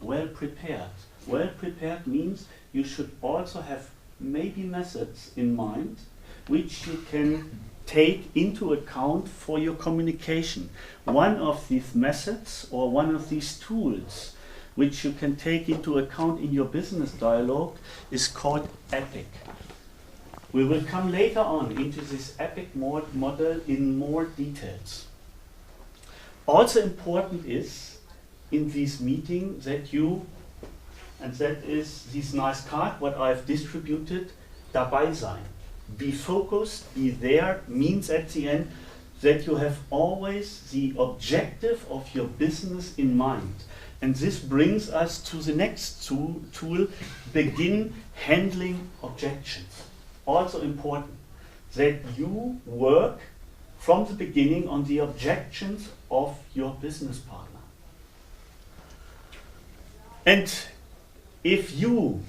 well prepared. Well prepared means you should also have maybe methods in mind which you can take into account for your communication. One of these methods or one of these tools which you can take into account in your business dialogue is called EPIC. We will come later on into this EPIC model in more details. Also important is in this meeting that you, and that is this nice card what I've distributed, dabei sein. Be focused, be there, means at the end that you have always the objective of your business in mind. And this brings us to the next tool, begin handling objections. Also important that you work from the beginning on the objections of your business partner. And if you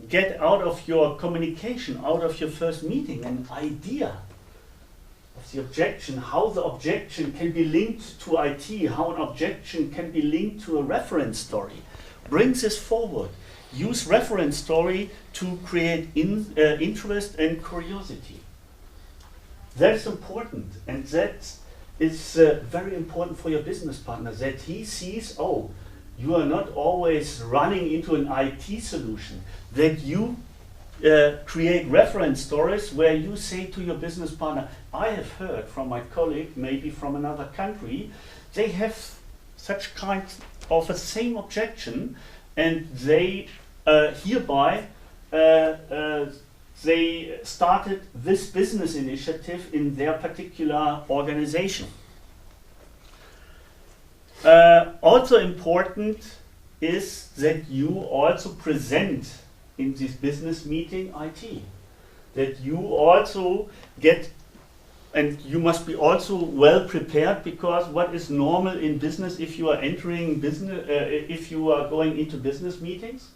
get out of your communication, out of your first meeting, an idea of the objection, how the objection can be linked to IT, how an objection can be linked to a reference story, bring this forward. Use reference story to create interest and curiosity. That's important, and that is very important for your business partner, that he sees, oh, you are not always running into an IT solution, that you create reference stories where you say to your business partner, I have heard from my colleague, maybe from another country, they have such kind of a same objection, and they hereby they started this business initiative in their particular organization. Also important is that you also present in this business meeting IT. That you also get, and you must be also well prepared, because what is normal in business if you are entering business, if you are going into business meetings?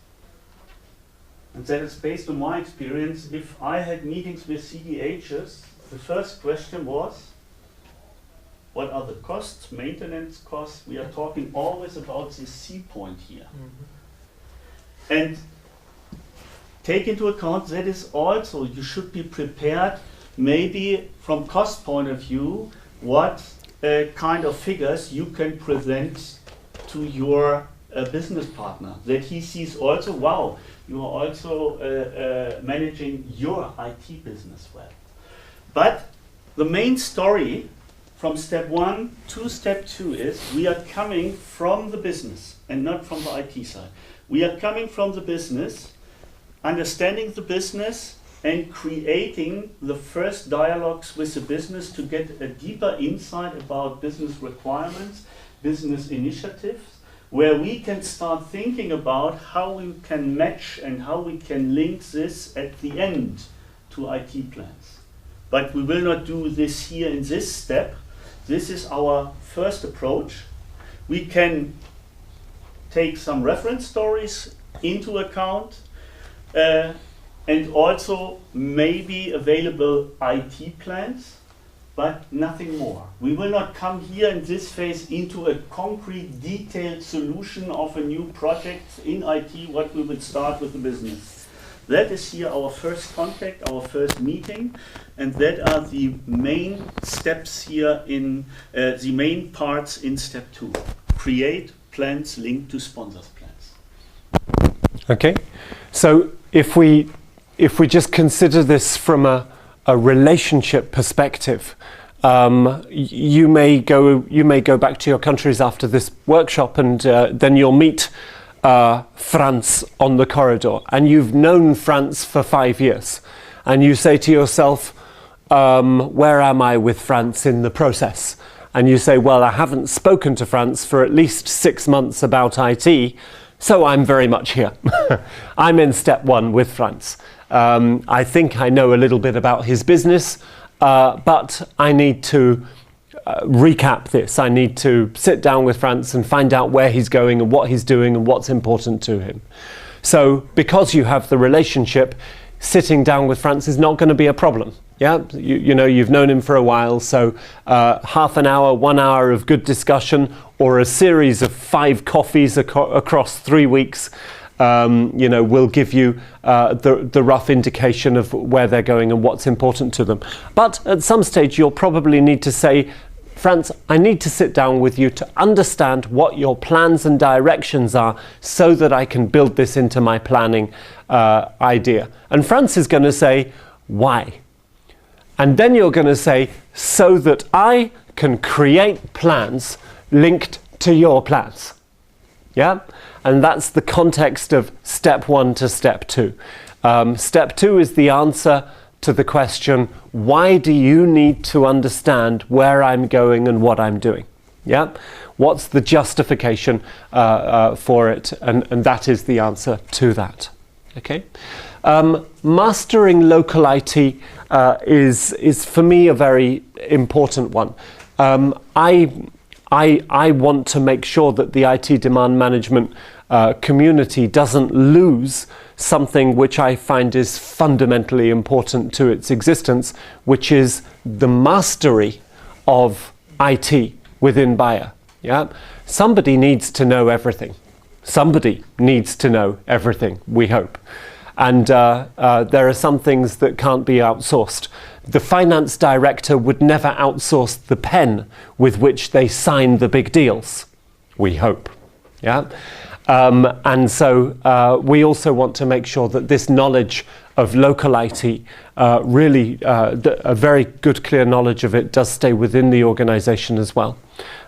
And that is based on my experience. If I had meetings with CDHs, the first question was, what are the costs, maintenance costs? We are talking always about this C point here. Mm-hmm. And take into account that is also, you should be prepared maybe from cost point of view, what kind of figures you can present to your business partner. That he sees also, wow, you are also managing your IT business well. But the main story from step 1 to step 2 is we are coming from the business and not from the IT side. We are coming from the business, understanding the business and creating the first dialogues with the business to get a deeper insight about business requirements, business initiatives, where we can start thinking about how we can match and how we can link this at the end to IT plans. But we will not do this here in this step. This is our first approach. We can take some reference stories into account and also maybe available IT plans, but nothing more. We will not come here in this phase into a concrete, detailed solution of a new project in IT, what we will start with the business. That is here our first contact, our first meeting, and that are the main steps here in the main parts in step 2. Create plans linked to sponsors plans. Okay, so if we just consider this from a relationship perspective, you may go back to your countries after this workshop, and then you'll meet Franz on the corridor, and you've known Franz for 5 years, and you say to yourself, where am I with Franz in the process? And you say, well, I haven't spoken to Franz for at least 6 months about IT, so I'm very much here. I'm in step 1 with Franz. I think I know a little bit about his business, but I need to recap this. I need to sit down with Franz and find out where he's going and what he's doing and what's important to him. So because you have the relationship, sitting down with Franz is not going to be a problem. Yeah, you know, you've known him for a while, so half an hour, 1 hour of good discussion, or a series of 5 coffees across 3 weeks, you know, will give you the rough indication of where they're going and what's important to them. But at some stage, you'll probably need to say, Franz, I need to sit down with you to understand what your plans and directions are so that I can build this into my planning idea. And Franz is going to say, why? And then you're going to say, so that I can create plans linked to your plans. Yeah? And that's the context of step 1 to step 2. Step 2 is the answer to the question, why do you need to understand where I'm going and what I'm doing? Yeah? What's the justification for it? And that is the answer to that. Okay? Mastering local IT is for me a very important one. I want to make sure that the IT demand management community doesn't lose something which I find is fundamentally important to its existence, which is the mastery of IT within Bayer. Yeah? Somebody needs to know everything. Somebody needs to know everything, we hope. And there are some things that can't be outsourced. The finance director would never outsource the pen with which they sign the big deals, we hope. Yeah? And so we also want to make sure that this knowledge of local IT, really a very good, clear knowledge of it does stay within the organization as well.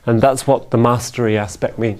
And that's what the mastery aspect means.